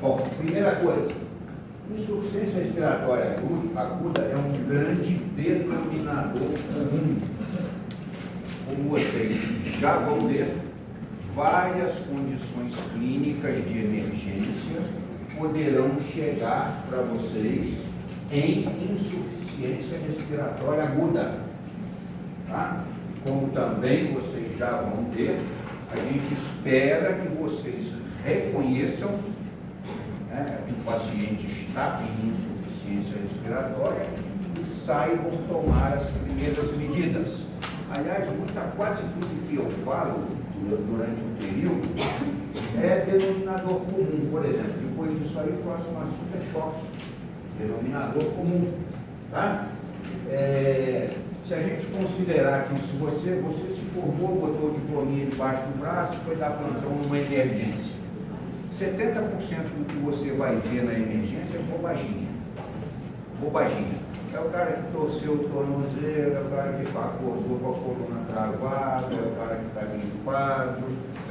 Bom, primeira coisa, insuficiência respiratória aguda é um grande denominador comum. Como vocês já vão ver, várias condições clínicas de emergência poderão chegar para vocês em insuficiência respiratória aguda. Tá? Como também vocês já vão ver, a gente espera que vocês reconheçam, né, que o paciente está em insuficiência respiratória e saibam tomar as primeiras medidas. Aliás, quase tudo que eu falo durante o período é denominador comum. Por exemplo, depois disso aí, o próximo assunto é choque. Denominador comum. Tá? Se a gente considerar que se você se formou, botou o diplominha debaixo do braço, foi dar plantão numa emergência, 70% do que você vai ver na emergência é bobaginha. Bobaginha. É o cara que torceu o tornozelo, é o cara que acordou com a coluna travada, é o cara que está gripado,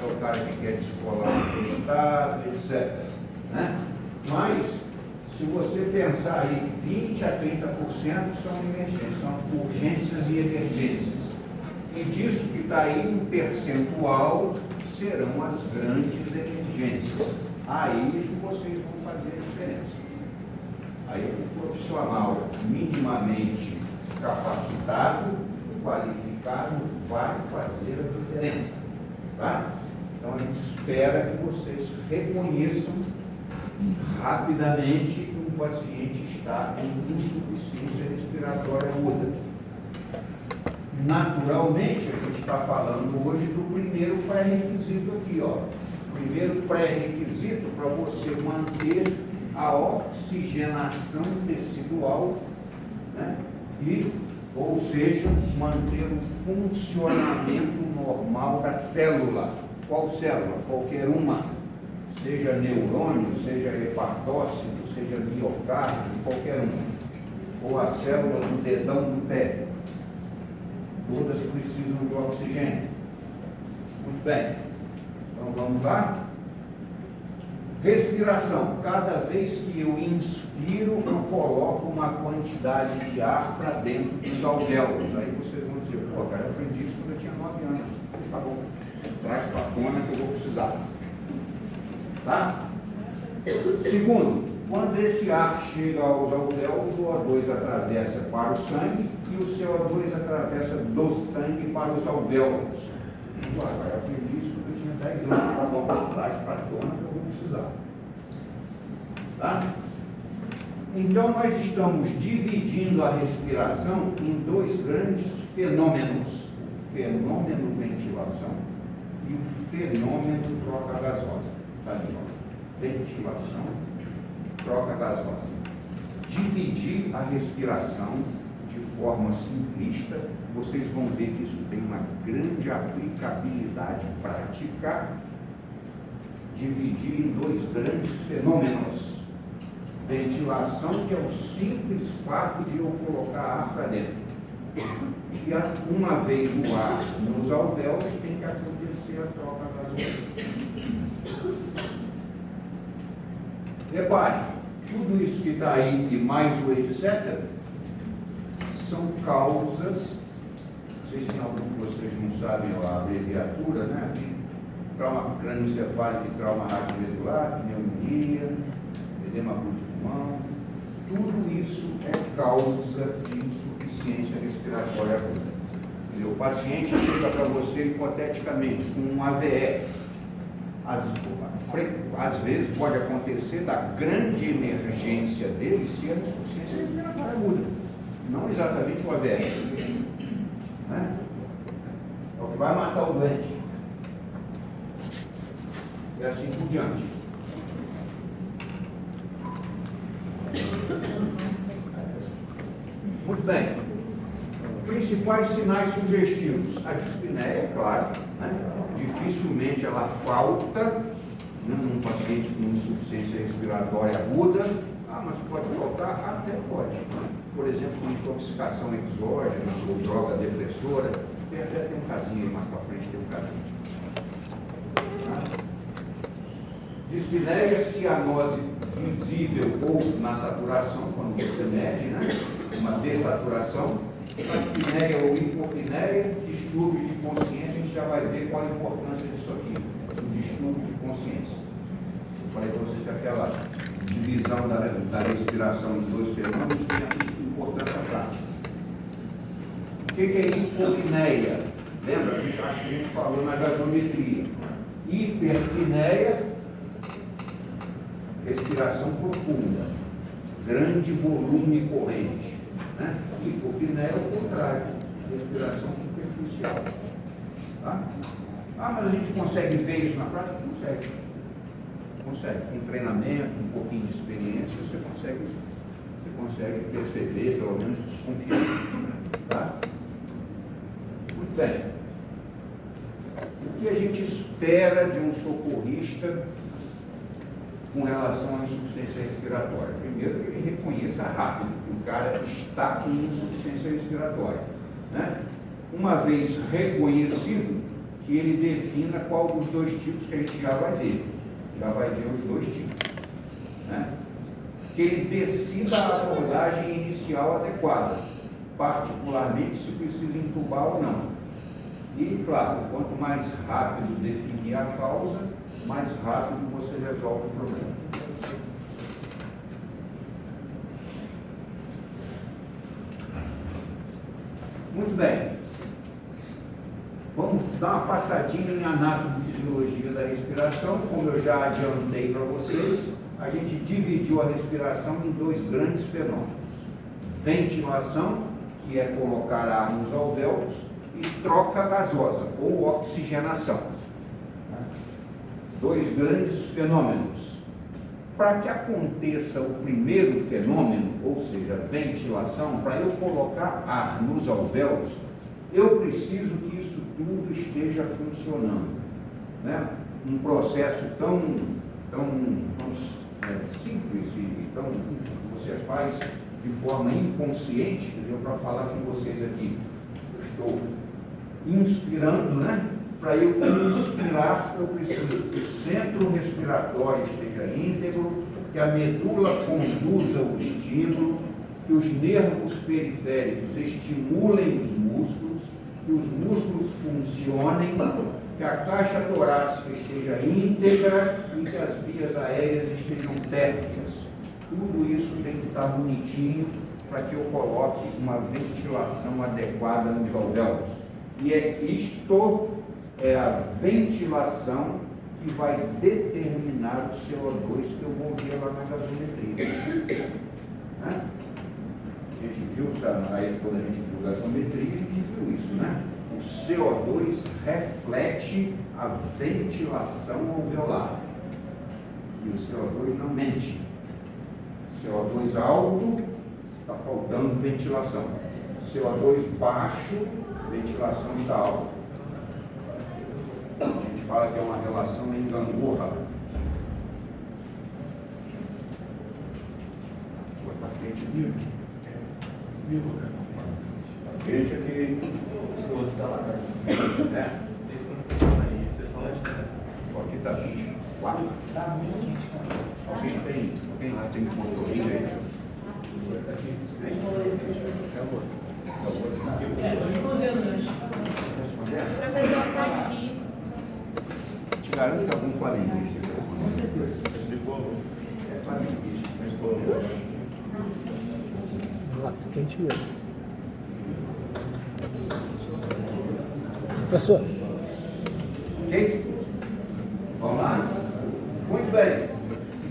é o cara que quer descolar o testado, etc. Né? Mas, se você pensar aí, 20% a 30% são emergências, são urgências e emergências. E disso que está aí, um percentual serão as grandes emergências. Aí que vocês vão fazer a diferença. Aí o profissional minimamente capacitado, qualificado, vai fazer a diferença. Tá? Então a gente espera que vocês reconheçam rapidamente que um paciente está em insuficiência respiratória aguda. Naturalmente, a gente está falando hoje do primeiro pré-requisito aqui, ó. O primeiro pré-requisito para você manter a oxigenação tecidual, né? Ou seja, manter o funcionamento normal da célula. Qual célula? Qualquer uma. Seja neurônio, seja hepatócito, seja miocárdio, qualquer uma. Ou a célula do dedão do pé. Todas precisam de oxigênio. Muito bem. Então vamos lá. Respiração. Cada vez que eu inspiro, eu coloco uma quantidade de ar para dentro dos alvéolos. Aí vocês vão dizer, pô, cara, eu aprendi isso quando eu tinha 9 anos. Tá bom. Traz para a tona que eu vou precisar. Tá? Segundo, quando esse ar chega aos alvéolos, o O2 atravessa para o sangue e o CO2 atravessa do sangue para os alvéolos. Agora, eu aprendi isso quando eu tinha 10 anos. Tá bom, traz para a tona que eu vou precisar. Tá? Então, nós estamos dividindo a respiração em dois grandes fenômenos: o fenômeno ventilação e o fenômeno troca gasosa. Tá ali, ó. Ventilação, troca gasosa. Dividir a respiração de forma simplista, vocês vão ver que isso tem uma grande aplicabilidade prática. Dividir em dois grandes fenômenos. Ventilação, que é o simples fato de eu colocar ar para dentro. E uma vez o ar nos alvéolos, tem que acontecer a troca gasosa. Repare, tudo isso que está aí, e mais o etc., são causas. Vocês têm algum que vocês não sabem a abreviatura, né? Trauma crânioencefálico e trauma radiovascular, pneumonia, edema agudo de pulmão. Tudo isso é causa de insuficiência respiratória aguda. Quer dizer, o paciente chega para você hipoteticamente com um AVE. Às vezes pode acontecer da grande emergência dele ser a insuficiência respiratória aguda, não exatamente o AVE. Né? É o que vai matar o doente. E assim por diante. Muito bem. Principais sinais sugestivos. A dispneia, é claro, né? Dificilmente ela falta num paciente com insuficiência respiratória aguda. Mas pode faltar? Até pode. Por exemplo, intoxicação exógena ou droga depressora. Tem um casinho aí mais para frente, tem um casinho. Dispneia, cianose visível ou na saturação, quando você mede, né? Uma dessaturação. Apneia ou hipopneia, distúrbios de consciência, a gente já vai ver qual a importância disso aqui, o distúrbio de consciência. Eu falei para vocês que aquela divisão da respiração em dois fenômenos tem importância prática. O que é hipopneia? Lembra? Acho que a gente falou na gasometria. Hiperpneia, respiração profunda, grande volume corrente. Né? Hipopneia é o contrário, respiração superficial. Tá? Mas a gente consegue ver isso na prática? Consegue. Consegue. Com treinamento, um pouquinho de experiência, você consegue perceber, pelo menos desconfiar. Tá? Muito bem. O que a gente espera de um socorrista com relação à insuficiência respiratória? Primeiro, que ele reconheça rápido que o cara está com insuficiência respiratória. Né? Uma vez reconhecido, que ele defina qual dos dois tipos que a gente já vai ver. Já vai ver os dois tipos. Né? Que ele decida a abordagem inicial adequada, particularmente se precisa entubar ou não. E, claro, quanto mais rápido definir a causa, mais rápido você resolve o problema. Muito bem. Vamos dar uma passadinha em anatomofisiologia da respiração. Como eu já adiantei para vocês, a gente dividiu a respiração em dois grandes fenômenos. Ventilação, que é colocar ar nos alvéolos, e troca gasosa, ou oxigenação. Dois grandes fenômenos. Para que aconteça o primeiro fenômeno, ou seja, ventilação, para eu colocar ar nos alvéolos, eu preciso que isso tudo esteja funcionando. Né? Um processo tão simples e tão que você faz de forma inconsciente, para falar com vocês aqui, eu estou inspirando, né? Para eu inspirar, eu preciso que o centro respiratório esteja íntegro, que a medula conduza o estímulo, que os nervos periféricos estimulem os músculos, que os músculos funcionem, que a caixa torácica esteja íntegra e que as vias aéreas estejam térmicas. Tudo isso tem que estar bonitinho para que eu coloque uma ventilação adequada nos alvéolos. E isto é a ventilação que vai determinar o CO2 que eu vou ver lá na gasometria. Né? A gente viu, aí quando a gente viu gasometria, a gente viu isso, né? O CO2 reflete a ventilação alveolar. E o CO2 não mente. CO2 alto, está faltando ventilação. CO2 baixo, ventilação está alta. A gente fala que é uma relação em gangorra. Está quente vivo. Está quente aqui. O outro está lá, né? É. Esse não funciona aí, esse é só lá de trás. Aqui está 24. Está muito quente, cara. Alguém lá tem controle aí? Estou respondendo, né? O professor está aqui. Te garanto que algum flamenguista Com certeza. é flamenguista, mas estou. Tá quente mesmo. Professor. Ok? Vamos lá? Muito bem.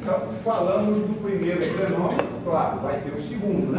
Então, falamos do primeiro fenômeno, claro, vai ter o segundo, né?